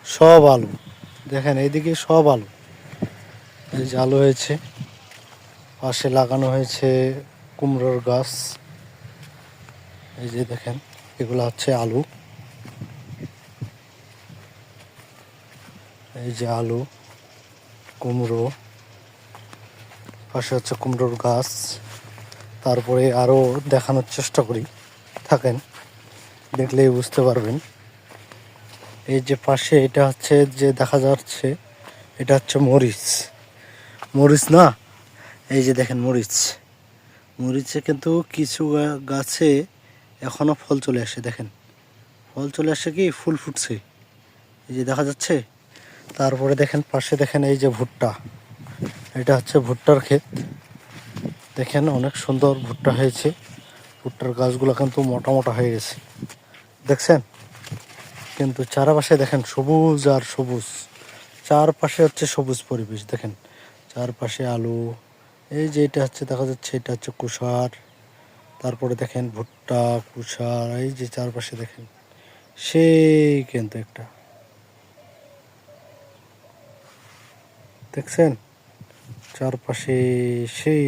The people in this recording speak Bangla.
সব আলু দেখেন, এইদিকে সব আলু। এই যে আলু হয়েছে, পাশে লাগানো হয়েছে কুমড়োর গাছ। এই যে দেখেন, এগুলো হচ্ছে আলু। এই যে আলু, কুমড়ো, পাশে হচ্ছে কুমড়োর গাছ। তারপরে আরও দেখানোর চেষ্টা করি, থাকেন, দেখলেই বুঝতে পারবেন। এই যে পাশে এটা হচ্ছে যে দেখা যাচ্ছে, এটা হচ্ছে মরিচ। মরিচ না, এই যে দেখেন মরিচ। মরিচে কিন্তু কিছু গাছে এখনো ফল চলে আসে, দেখেন ফল চলে আসে, কি ফুল ফুটছে, এই যে দেখা যাচ্ছে। তারপরে দেখেন পাশে দেখেন এই যে ভুট্টা, এটা হচ্ছে ভুট্টার ক্ষেত। দেখেন অনেক সুন্দর ভুট্টা হয়েছে। ভুট্টার গাছগুলো কিন্তু মোটা মোটা হয়ে গেছে, দেখছেন। কিন্তু চারপাশে দেখেন সবুজ আর সবুজ, চারপাশে হচ্ছে সবুজ পরিবেশ। দেখেন চারপাশে আলু। এই যে এটা হচ্ছে দেখা যাচ্ছে, এটা হচ্ছে কুষার। তারপরে দেখেন ভুট্টা, কুষার, এই যে চারপাশে দেখেন, সেই কিন্তু একটা, দেখছেন চারপাশে সেই